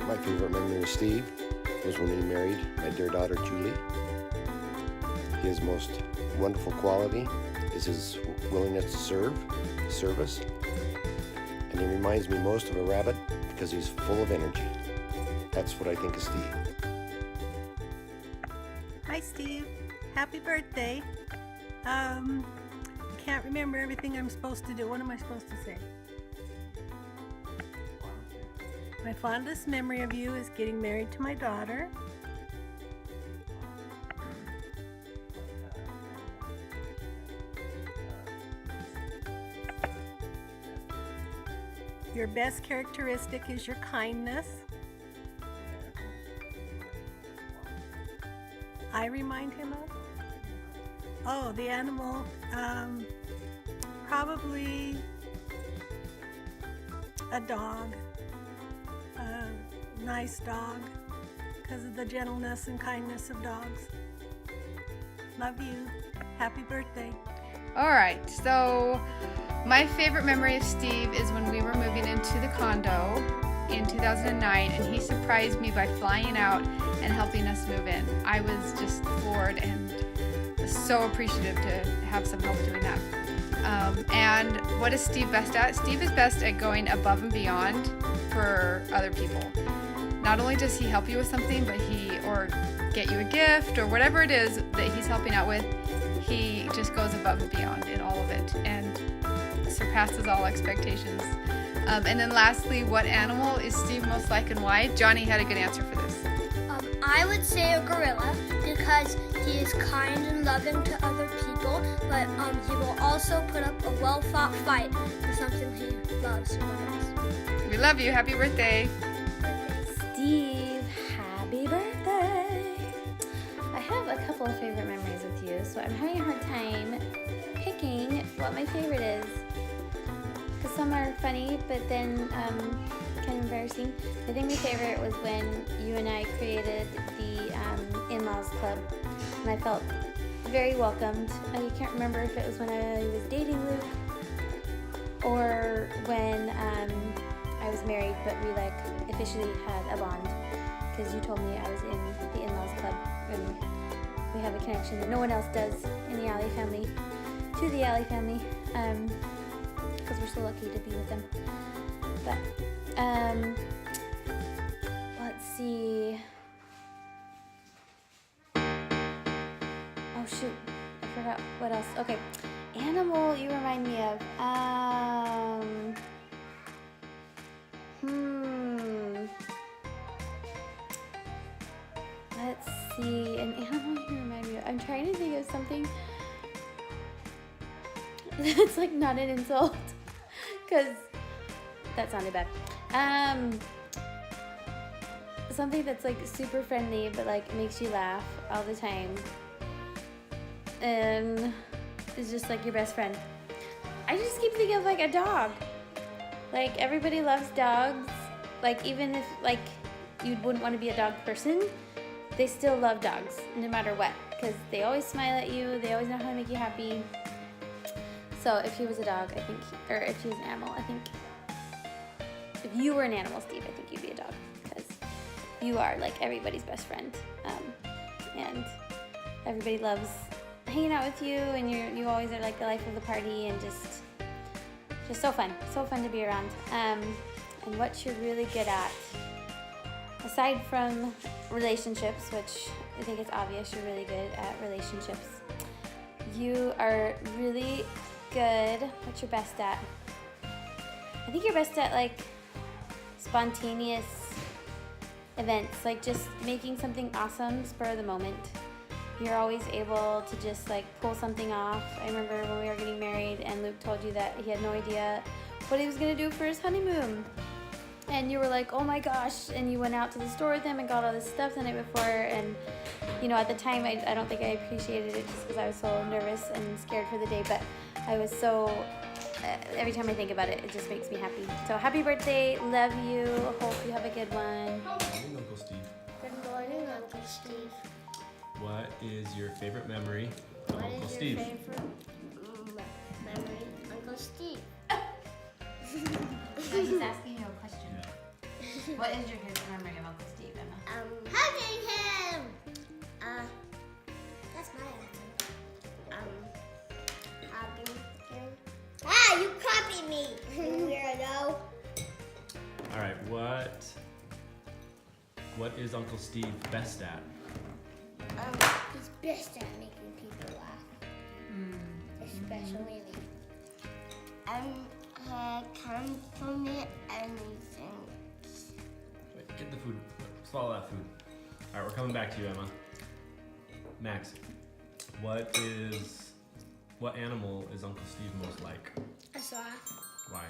My favorite memory of Steve was when he married my dear daughter Julie. His most wonderful quality is his willingness to serve, service, and he reminds me most of a rabbit because he's full of energy. That's what I think of Steve. Hi Steve, happy birthday. I can't remember everything I'm supposed to do. What am I supposed to say? My fondest memory of you is getting married to my daughter. Your best characteristic is your kindness. I remind him of? Oh, the animal, probably a dog, a nice dog, because of the gentleness and kindness of dogs. Love you. Happy birthday. All right, so my favorite memory of Steve is when we were moving into the condo in 2009, and he surprised me by flying out and helping us move in. I was just floored and so appreciative to have some help doing that. And what is Steve best at? Steve is best at going above and beyond for other people. Not only does he help you with something, but or get you a gift or whatever it is that he's helping out with, he just goes above and beyond in all of it and surpasses all expectations. And then lastly, what animal is Steve most like and why? Johnny had a good answer for this. I would say a gorilla because he is kind and loving to other people, but he will also put up a well-fought fight for something he loves. We love you. Happy birthday. Steve, happy birthday. I have a couple of favorite memories with you, so I'm having a hard time picking what my favorite is. Because some are funny, but then kind of embarrassing. I think my favorite was when you and I created the in-laws club, and I felt very welcomed. I can't remember if it was when I was dating Luke or when I was married, but we officially had a bond because you told me I was in the in-laws club, and we have a connection that no one else does in the Alley family to the Alley family. Because we're so lucky to be with them. But let's see. Oh shoot, I forgot what else. Okay, animal you remind me of. Let's see, an animal you remind me of. I'm trying to think of something that's not an insult. Because that sounded bad. Something that's super friendly but makes you laugh all the time. Is just your best friend. I just keep thinking of a dog. Everybody loves dogs. Even if you wouldn't want to be a dog person, they still love dogs no matter what. Because they always smile at you. They always know how to make you happy. So if he was a dog, I think, or if he was an animal, I think, if you were an animal, Steve, I think you'd be a dog, because you are everybody's best friend, and everybody loves hanging out with you, and you always are the life of the party, and just so fun to be around. And what you're really good at, aside from relationships, which I think it's obvious you're really good at relationships, you are really good. What's your best at? I think you're best at spontaneous events, just making something awesome spur of the moment. You're always able to just pull something off. I remember when we were getting married and Luke told you that he had no idea what he was gonna do for his honeymoon. And you were like, oh my gosh, and you went out to the store with him and got all this stuff the night before, and at the time I don't think I appreciated it just because I was so nervous and scared for the day, but I was so, every time I think about it, it just makes me happy. So happy birthday, love you, hope you have a good one. Good morning, Uncle Steve. Good morning, Uncle Steve. What is your favorite memory of Uncle Steve? What is your favorite memory, Uncle Steve? He's asking you a question. Yeah. What is your favorite memory of Uncle Steve, Emma? Hugging him. That's my answer. Hugging him. Ah, you copied me, weirdo. All right, what is Uncle Steve best at? He's best at making people laugh, especially me. He can tell me anything. Wait, get the food. Swallow that food. All right, we're coming back to you, Emma. Max, what animal is Uncle Steve most like? A sloth, Why?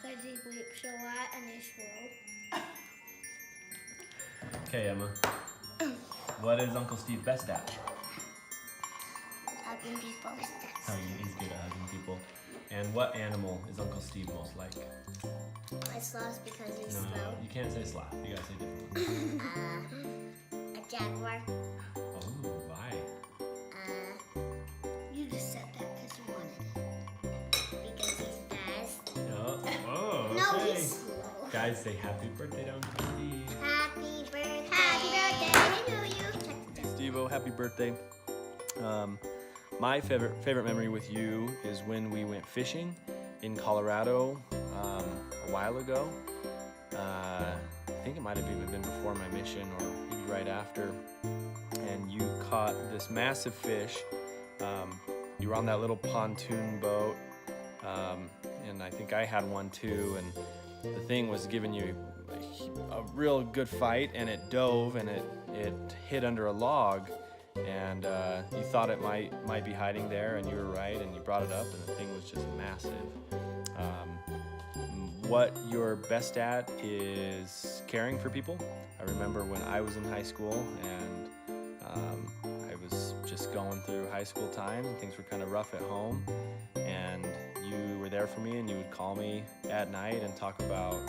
because he bleeps a lot and is slow. Okay, Emma. What is Uncle Steve best at? Hugging people. Oh, he's good at hugging people. And what animal is Uncle Steve most like? A sloth because he's No, slow. you can't say sloth. You gotta say different one. A jaguar. Oh, why? You just said that because you wanted it. Because he's fast. Oh, No, okay. he's slow. Guys, say happy birthday to Uncle Steve. Happy birthday. Happy birthday to you. Steve-O, happy birthday. My favorite memory with you is when we went fishing in Colorado a while ago. I think it might have even been before my mission or maybe right after. And you caught this massive fish. You were on that little pontoon boat, and I think I had one too. And the thing was giving you a real good fight, and it dove and it hid under a log. And you thought it might be hiding there, and you were right, and you brought it up, and the thing was just massive. What you're best at is caring for people. I remember when I was in high school, and I was just going through high school time, and things were kind of rough at home, and you were there for me, and you would call me at night and talk about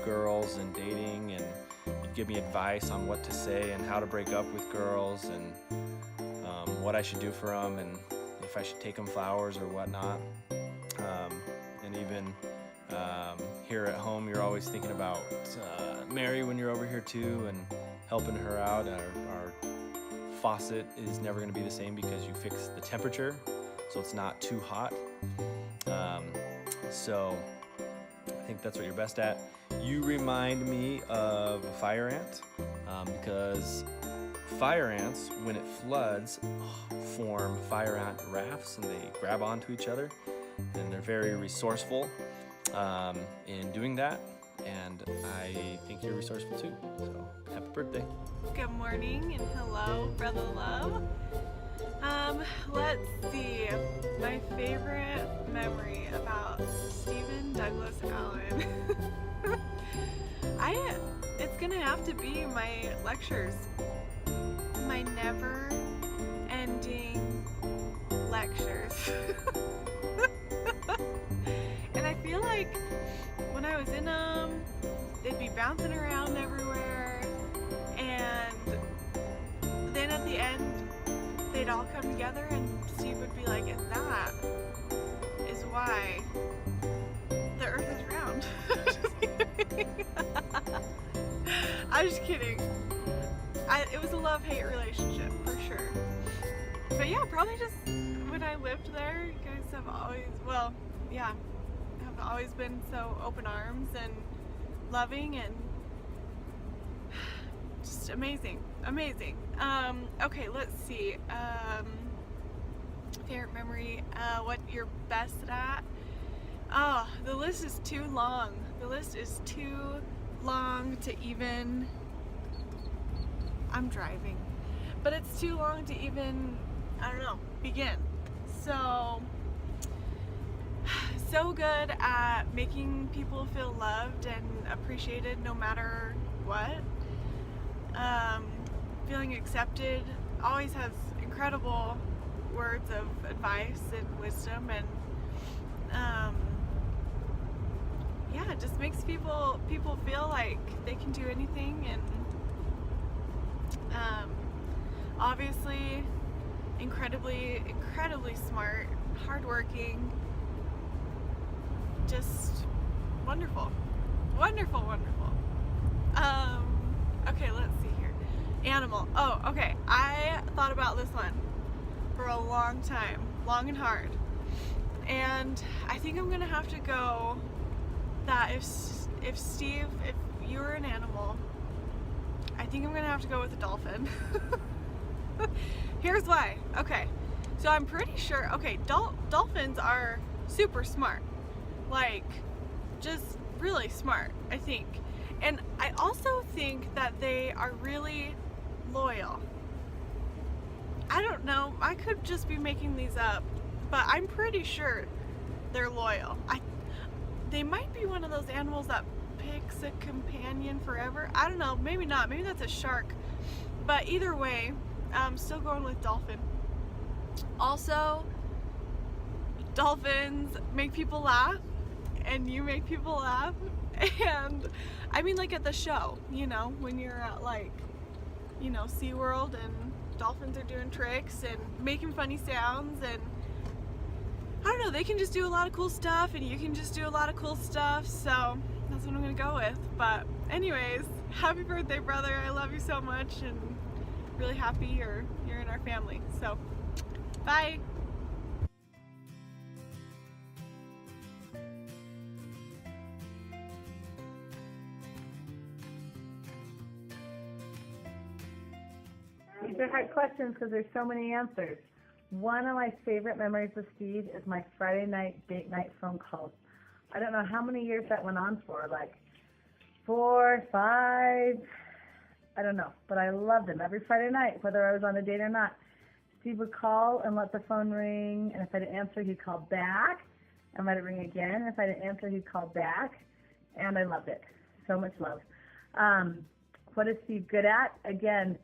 girls and dating, and you'd give me advice on what to say and how to break up with girls, and what I should do for them, and if I should take them flowers or whatnot. And even here at home, you're always thinking about Mary when you're over here too, and helping her out. Our faucet is never going to be the same because you fix the temperature, so it's not too hot. So I think that's what you're best at. You remind me of a fire ant, because fire ants, when it floods, form fire ant rafts, and they grab onto each other, and they're very resourceful in doing that, and I think you're resourceful too. So happy birthday. Good morning and hello, brother love. Let's see. My favorite memory about Stephen Douglas Allen. It's gonna have to be my lectures. My never-ending lectures. And I feel like when I was in them, they'd be bouncing around everywhere, and then at the end, they'd all come together, and Steve would be like, and that is why the earth is round. I'm just kidding. It was a love-hate relationship, for sure. But yeah, probably just when I lived there, you guys have always, well, yeah, have always been so open arms and loving and just amazing. Okay, let's see. Favorite memory, what you're best at? Oh, the list is too long. The list is too long to even, I'm driving, but it's too long to even, I don't know, begin. So good at making people feel loved and appreciated no matter what. Feeling accepted, always has incredible words of advice and wisdom, and yeah, it just makes people feel like they can do anything, and obviously incredibly smart, hardworking, just wonderful. Okay, let's see here. Animal. Oh, okay. I thought about this one for a long time, long and hard. And I think I'm gonna have to go that if Steve, if you were an animal, I think I'm gonna have to go with a dolphin. Here's why. Okay, so I'm pretty sure, okay, dolphins are super smart. Like, just really smart, I think. And I also think that they are really loyal. I don't know, I could just be making these up, but I'm pretty sure they're loyal. They might be one of those animals that picks a companion forever. I don't know, maybe not, maybe that's a shark. But either way, I'm still going with dolphin. Also, dolphins make people laugh, and you make people laugh. And I mean, like at the show, you know, when you're at like, you know, SeaWorld and dolphins are doing tricks and making funny sounds, and I don't know, they can just do a lot of cool stuff, and you can just do a lot of cool stuff, so that's what I'm gonna go with. But anyways, happy birthday, brother. I love you so much, and really happy you're in our family. So, bye. These are hard questions because there's so many answers. One of my favorite memories with Steve is my Friday night date night phone calls. I don't know how many years that went on for, like 4, 5, I don't know, but I loved him every Friday night, whether I was on a date or not. Steve would call and let the phone ring, and if I didn't answer, he'd call back and let it ring again. If I didn't answer, he'd call back, and I loved it. So much love. What is Steve good at? Again,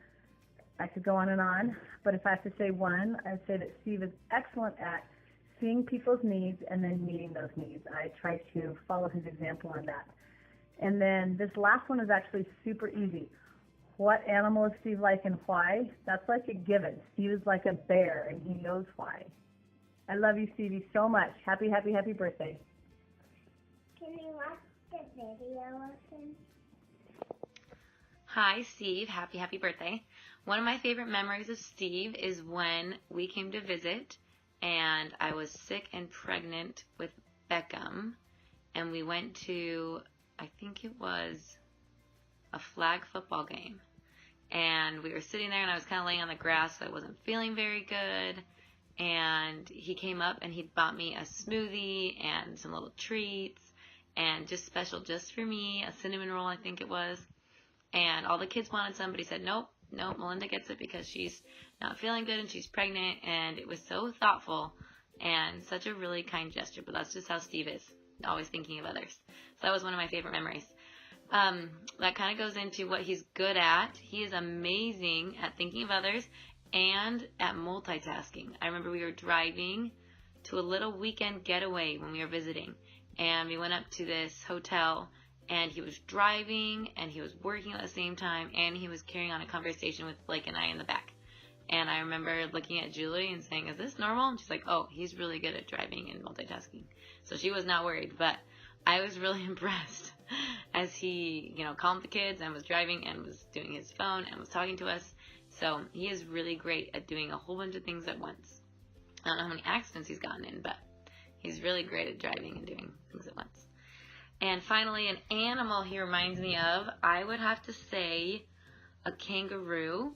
I could go on, but if I have to say one, I'd say that Steve is excellent at seeing people's needs and then meeting those needs. I try to follow his example on that. And then this last one is actually super easy. What animal is Steve like and why? That's like a given. Steve is like a bear, and he knows why. I love you, Stevie, so much. Happy, happy, happy birthday. Can we watch the video with him? Hi, Steve. Happy, happy birthday. One of my favorite memories of Steve is when we came to visit, and I was sick and pregnant with Beckham, and we went to, I think it was a flag football game. And we were sitting there, and I was kind of laying on the grass, so I wasn't feeling very good. And he came up, and he bought me a smoothie and some little treats, and just special just for me, a cinnamon roll, I think it was. And all the kids wanted some, but he said, nope, Melinda gets it because she's not feeling good and she's pregnant. And it was so thoughtful and such a really kind gesture. But that's just how Steve is, always thinking of others. So that was one of my favorite memories. That kind of goes into what he's good at. He is amazing at thinking of others and at multitasking. I remember we were driving to a little weekend getaway when we were visiting. And we went up to this hotel, and he was driving, and he was working at the same time, and he was carrying on a conversation with Blake and I in the back. And I remember looking at Julie and saying, is this normal? And she's like, oh, he's really good at driving and multitasking. So she was not worried, but I was really impressed as he, calmed the kids and was driving and was doing his phone and was talking to us. So he is really great at doing a whole bunch of things at once. I don't know how many accidents he's gotten in, but he's really great at driving and doing things at once. And finally, an animal he reminds me of, I would have to say a kangaroo,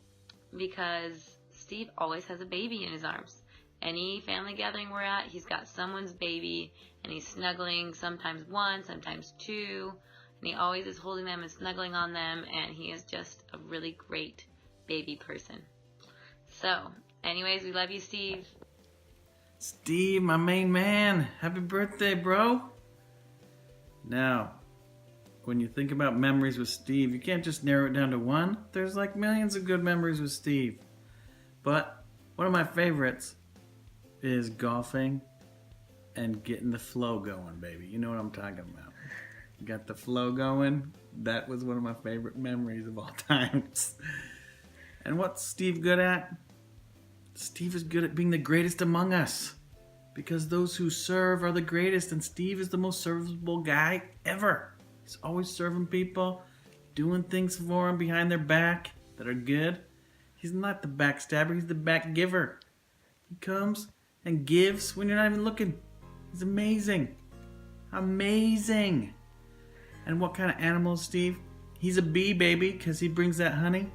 because Steve always has a baby in his arms. Any family gathering we're at, he's got someone's baby, and he's snuggling sometimes one, sometimes two, and he always is holding them and snuggling on them, and he is just a really great baby person. So, anyways, we love you, Steve. Steve, my main man, happy birthday, bro. Now, when you think about memories with Steve, you can't just narrow it down to one. There's like millions of good memories with Steve. But one of my favorites is golfing and getting the flow going, baby. You know what I'm talking about. Got the flow going. That was one of my favorite memories of all times. And what's Steve good at? Steve is good at being the greatest among us. Because those who serve are the greatest, and Steve is the most serviceable guy ever. He's always serving people, doing things for them behind their back that are good. He's not the backstabber, he's the back giver. He comes and gives when you're not even looking. He's amazing. Amazing. And what kind of animal is Steve? He's a bee, baby, because he brings that honey.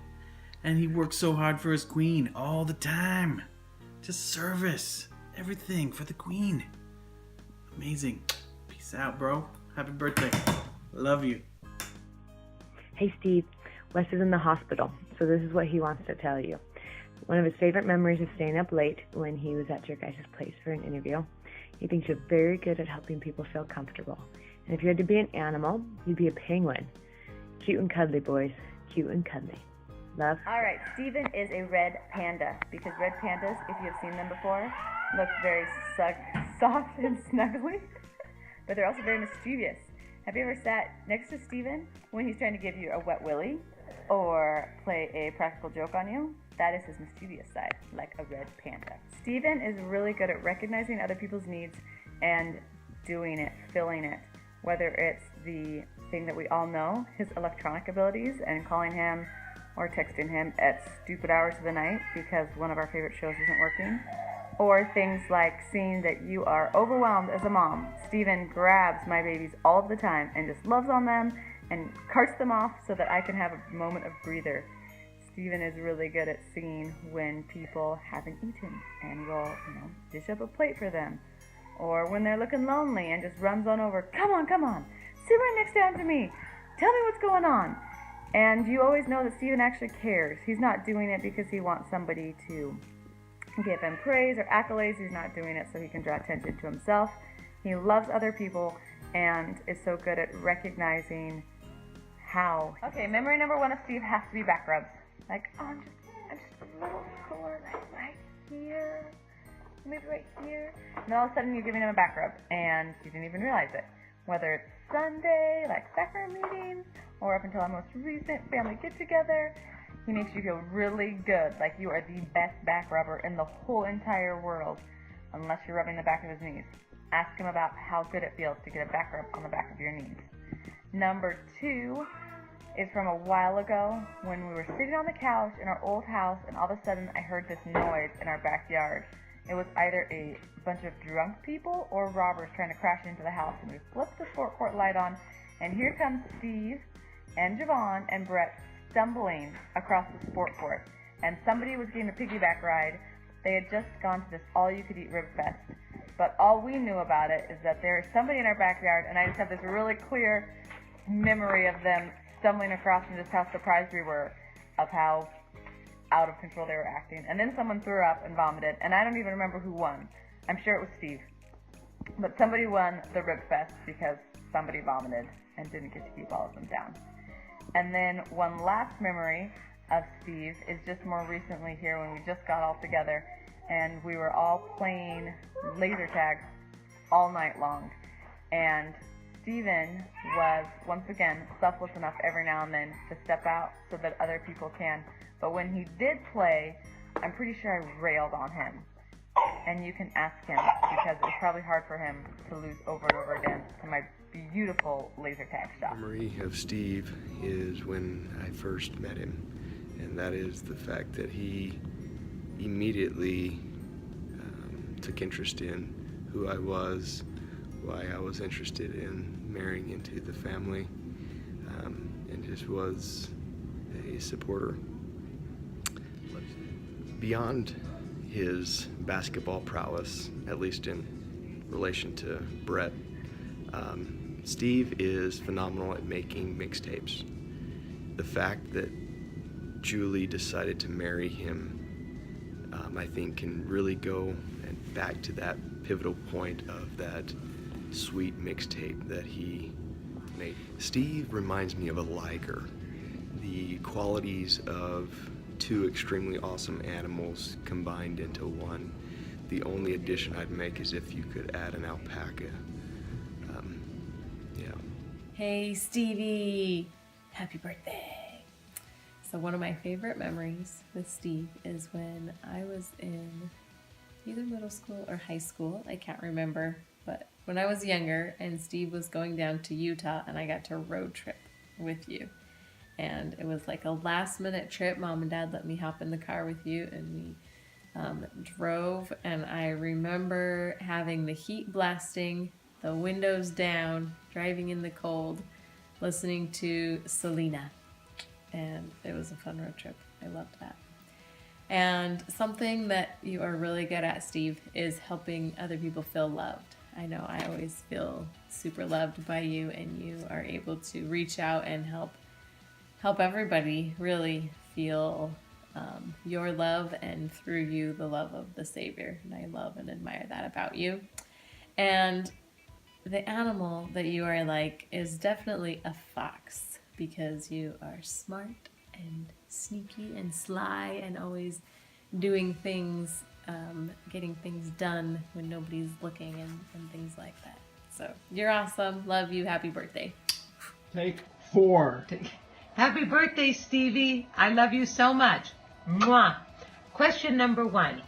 And he works so hard for his queen all the time. Just service. Everything for the queen. Amazing. Peace out, bro. Happy birthday. Love you. Hey Steve, Wes is in the hospital, so this is what he wants to tell you. One of his favorite memories is staying up late when he was at your guys' place for an interview. He thinks you're very good at helping people feel comfortable. And if you had to be an animal, you'd be a penguin. Cute and cuddly, boys. Cute and cuddly. Love. Alright, Steven is a red panda, because red pandas, if you have seen them before, look very soft and snuggly, but they're also very mischievous. Have you ever sat next to Steven when he's trying to give you a wet willy or play a practical joke on you? That is his mischievous side, like a red panda. Steven is really good at recognizing other people's needs and doing it, filling it. Whether it's the thing that we all know, his electronic abilities, and calling him or texting him at stupid hours of the night because one of our favorite shows isn't working. Or things like seeing that you are overwhelmed as a mom. Steven grabs my babies all the time and just loves on them and carts them off so that I can have a moment of breather. Steven is really good at seeing when people haven't eaten and will, dish up a plate for them. Or when they're looking lonely and just runs on over, come on, sit right next down to me. Tell me what's going on. And you always know that Steven actually cares. He's not doing it because he wants somebody to give him praise or accolades. He's not doing it so he can draw attention to himself. He loves other people and is so good at recognizing how. Okay, memory number one of Steve has to be back rubs. Like, oh, I'm just a little sore, like right here, maybe right here. And all of a sudden you're giving him a back rub and you didn't even realize it. Whether it's Sunday, like sacrament meetings, or up until our most recent family get-together, he makes you feel really good, like you are the best back rubber in the whole entire world, unless you're rubbing the back of his knees. Ask him about how good it feels to get a back rub on the back of your knees. Number two is from a while ago when we were sitting on the couch in our old house and all of a sudden I heard this noise in our backyard. It was either a bunch of drunk people or robbers trying to crash into the house, and we flipped the sport court light on and here comes Steve and Javon and Brett stumbling across the sport court, and somebody was getting a piggyback ride. They had just gone to this all-you-could-eat rib fest, but all we knew about it is that there is somebody in our backyard, and I just have this really clear memory of them stumbling across and just how surprised we were of how out of control they were acting. And then someone threw up and vomited, and I don't even remember who won. I'm sure it was Steve, but somebody won the rib fest because somebody vomited and didn't get to keep all of them down. And then one last memory of Steve is just more recently here when we just got all together and we were all playing laser tag all night long. And Steven was, once again, selfless enough every now and then to step out so that other people can. But when he did play, I'm pretty sure I railed on him. And you can ask him because it's probably hard for him to lose over and over again to my beautiful laser tag shot. Memory of Steve is when I first met him, and that is the fact that he immediately took interest in who I was, why I was interested in marrying into the family, and just was a supporter. Beyond his basketball prowess, at least in relation to Brett, Steve is phenomenal at making mixtapes. The fact that Julie decided to marry him, I think can really go back to that pivotal point of that sweet mixtape that he made. Steve reminds me of a liger. The qualities of two extremely awesome animals combined into one. The only addition I'd make is if you could add an alpaca. Hey Stevie, happy birthday. So one of my favorite memories with Steve is when I was in either middle school or high school, I can't remember, but when I was younger and Steve was going down to Utah and I got to road trip with you. And it was like a last minute trip. Mom and Dad let me hop in the car with you, and we drove. And I remember having the heat blasting, the windows down, driving in the cold, listening to Selena. And it was a fun road trip. I loved that. And something that you are really good at, Steve, is helping other people feel loved. I know I always feel super loved by you, and you are able to reach out and help everybody really feel your love, and through you, the love of the Savior. And I love and admire that about you. And the animal that you are like is definitely a fox, because you are smart and sneaky and sly and always doing things, getting things done when nobody's looking, and things like that. So you're awesome. Love you. Happy birthday. Take 4. Happy birthday, Stevie. I love you so much. Mwah. Question number 1.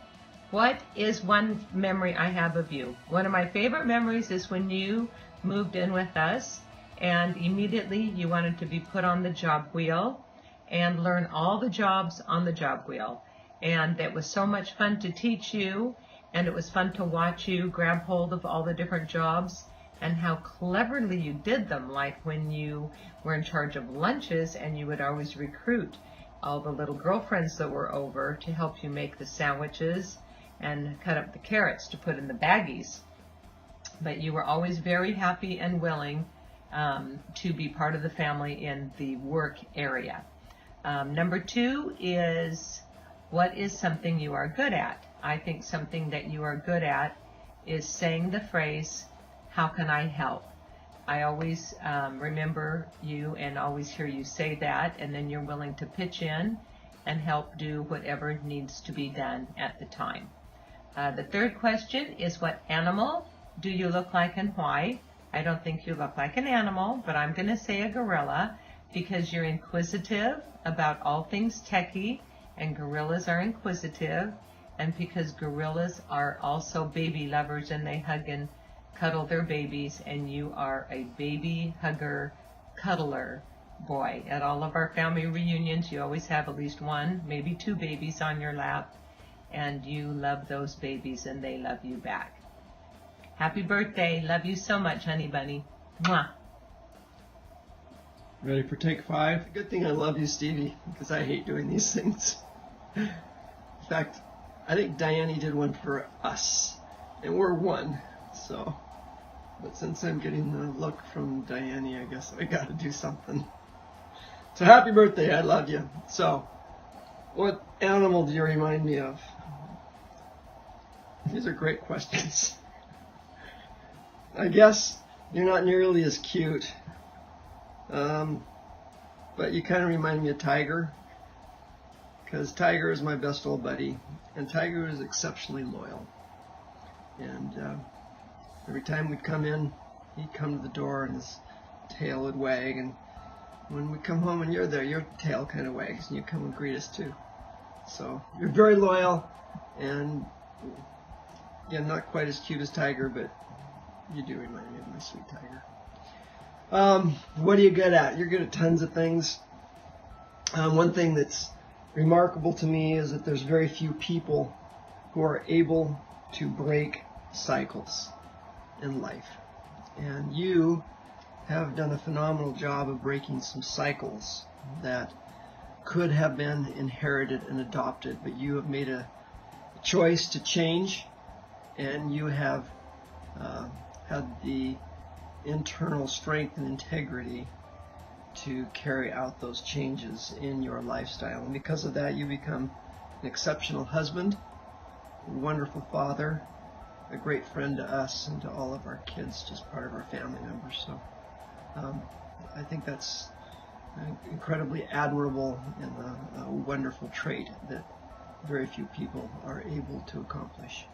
What is one memory I have of you? One of my favorite memories is when you moved in with us, and immediately you wanted to be put on the job wheel and learn all the jobs on the job wheel. And it was so much fun to teach you, and it was fun to watch you grab hold of all the different jobs and how cleverly you did them, like when you were in charge of lunches and you would always recruit all the little girlfriends that were over to help you make the sandwiches and cut up the carrots to put in the baggies. But you were always very happy and willing to be part of the family in the work area. Number 2 is, what is something you are good at? I think something that you are good at is saying the phrase, how can I help? I always remember you and always hear you say that, and then you're willing to pitch in and help do whatever needs to be done at the time. The third question is, what animal do you look like and why? I don't think you look like an animal, but I'm going to say a gorilla, because you're inquisitive about all things techie, and gorillas are inquisitive, and because gorillas are also baby lovers and they hug and cuddle their babies, and you are a baby hugger, cuddler boy. At all of our family reunions, you always have at least 1, maybe 2 babies on your lap, and you love those babies and they love you back. Happy birthday. Love you so much, honey bunny. Mwah. Ready for take 5? Good thing I love you, Stevie, because I hate doing these things. In fact, I think Diane did one for us, and we're 1, so. But since I'm getting the look from Diane, I guess I got to do something. So happy birthday, I love you. So, what animal do you remind me of? These are great questions. I guess you're not nearly as cute, but you kind of remind me of Tiger, because Tiger is my best old buddy, and Tiger is exceptionally loyal. And every time we'd come in, he'd come to the door and his tail would wag, and when we come home and you're there, your tail kind of wags, and you come and greet us too. So you're very loyal, and yeah, not quite as cute as Tiger, but you do remind me of my sweet Tiger. What are you good at? You're good at tons of things. One thing that's remarkable to me is that there's very few people who are able to break cycles in life. And you have done a phenomenal job of breaking some cycles that could have been inherited and adopted, but you have made a choice to change, and you have had the internal strength and integrity to carry out those changes in your lifestyle. And because of that, you become an exceptional husband, a wonderful father, a great friend to us and to all of our kids, just part of our family members. So I think that's incredibly admirable and a wonderful trait that very few people are able to accomplish.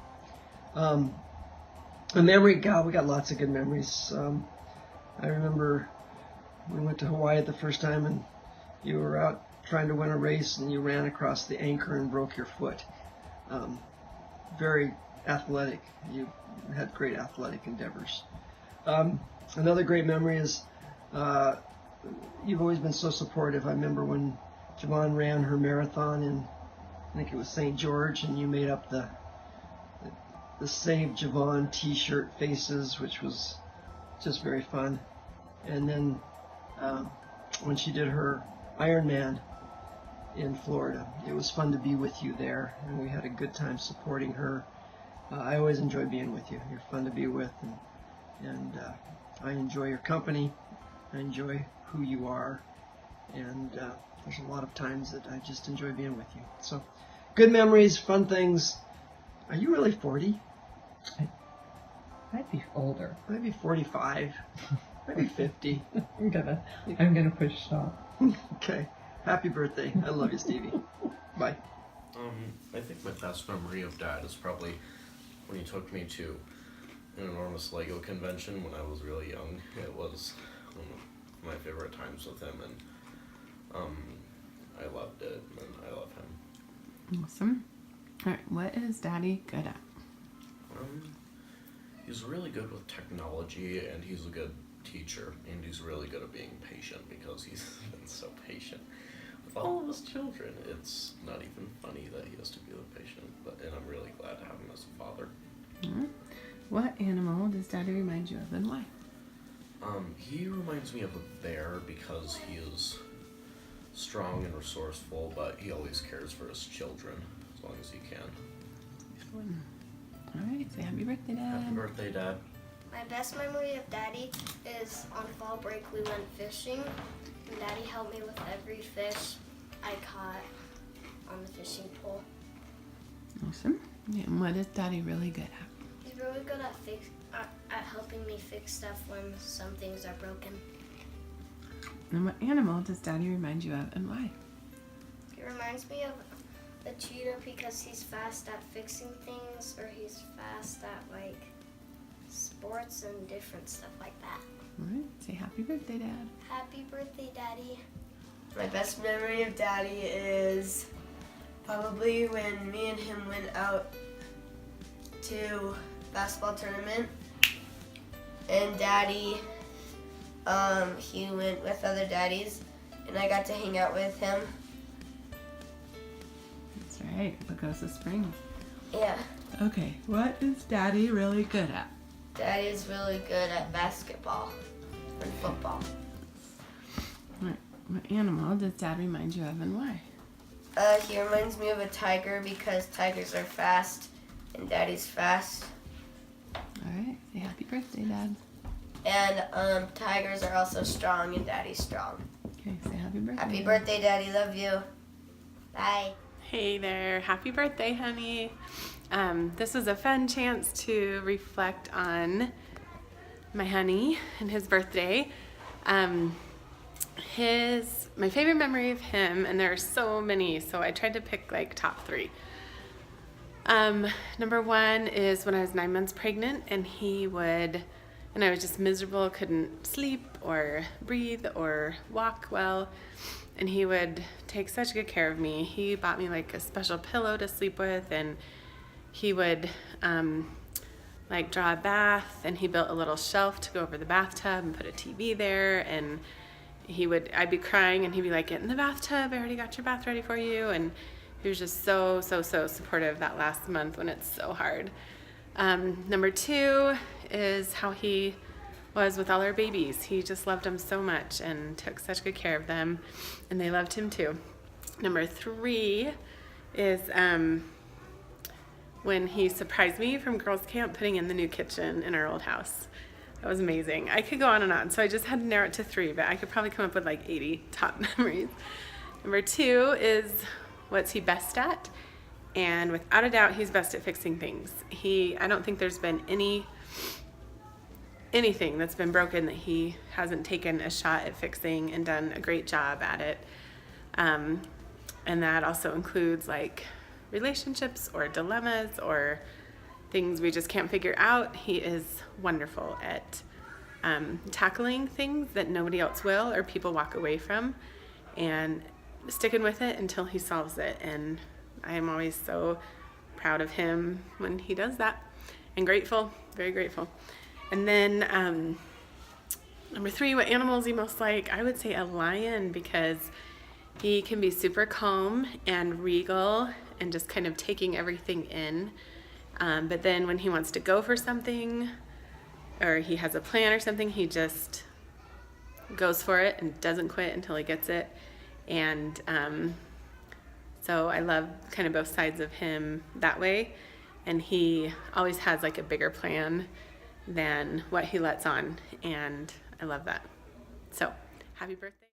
A memory, God, we got lots of good memories. I remember we went to Hawaii the first time, and you were out trying to win a race, and you ran across the anchor and broke your foot. Very athletic. You had great athletic endeavors. Another great memory is you've always been so supportive. I remember when Javon ran her marathon in, I think it was St. George, and you made up the Save Javon t-shirt faces, which was just very fun. And then when she did her Ironman in Florida, it was fun to be with you there, and we had a good time supporting her. I always enjoy being with you. You're fun to be with, and I enjoy your company. I enjoy who you are, and there's a lot of times that I just enjoy being with you. So, good memories, fun things. Are you really 40? I'd be older. I'd be 45. Maybe 50. I'm gonna push stop. Okay. Happy birthday. I love you, Stevie. Bye. I think my best memory of Dad is probably when he took me to an enormous Lego convention when I was really young. It was one of my favorite times with him, and I loved it, and I love him. Awesome. All right, what is Daddy good at? He's really good with technology, and he's a good teacher, and he's really good at being patient because he's been so patient with all of his children. It's not even funny that he has to be the patient, and I'm really glad to have him as a father. Alright. What animal does Daddy remind you of, and why? He reminds me of a bear because he is strong and resourceful, but he always cares for his children as long as he can. Alright, say happy birthday, Dad. Happy birthday, Dad. My best memory of Daddy is on fall break we went fishing, and Daddy helped me with every fish I caught on the fishing pole. Awesome. Yeah, and what is Daddy really good at? He's really good at helping me fix stuff when some things are broken. And what animal does Daddy remind you of, and why? He reminds me of the cheetah because he's fast at fixing things, or he's fast at like sports and different stuff like that. Alright, say happy birthday, Dad. Happy birthday, Daddy. My best memory of Daddy is probably when me and him went out to basketball tournament, and Daddy, he went with other daddies, and I got to hang out with him. That's right, Pagosa Springs. Yeah. Okay, what is Daddy really good at? Daddy is really good at basketball and football. Alright, what animal does Dad remind you of, and why? He reminds me of a tiger because tigers are fast and Daddy's fast. Alright, say happy birthday, Dad. And tigers are also strong and Daddy's strong. Okay, say happy birthday. Happy birthday, Daddy. Love you. Bye. Hey there. Happy birthday, honey. This was a fun chance to reflect on my honey and his birthday. My favorite memory of him, and there are so many, so I tried to pick like top 3. Number 1 is when I was 9 months pregnant, and I was just miserable, couldn't sleep or breathe or walk well, and he would take such good care of me. He bought me like a special pillow to sleep with, and he would like draw a bath, and he built a little shelf to go over the bathtub and put a TV there, and I'd be crying and he'd be like, get in the bathtub, I already got your bath ready for you. And he was just so supportive that last month when it's so hard. Number 2 is how he was with all our babies. He just loved them so much and took such good care of them, and they loved him too. Number 3 is when he surprised me from girls' camp putting in the new kitchen in our old house. That was amazing. I could go on and on, so I just had to narrow it to 3, but I could probably come up with like 80 top memories. Number 2 is what's he best at, and without a doubt, he's best at fixing things. I don't think there's been anything that's been broken that he hasn't taken a shot at fixing and done a great job at it. And that also includes like relationships or dilemmas or things we just can't figure out. He is wonderful at tackling things that nobody else will or people walk away from, and sticking with it until he solves it. And I am always so proud of him when he does that, and grateful, very grateful. And then Number 3, what animal is he most like? I would say a lion, because he can be super calm and regal and just kind of taking everything in. But then when he wants to go for something or he has a plan or something, he just goes for it and doesn't quit until he gets it. And so I love kind of both sides of him that way. And he always has like a bigger plan than what he lets on. And I love that. So happy birthday.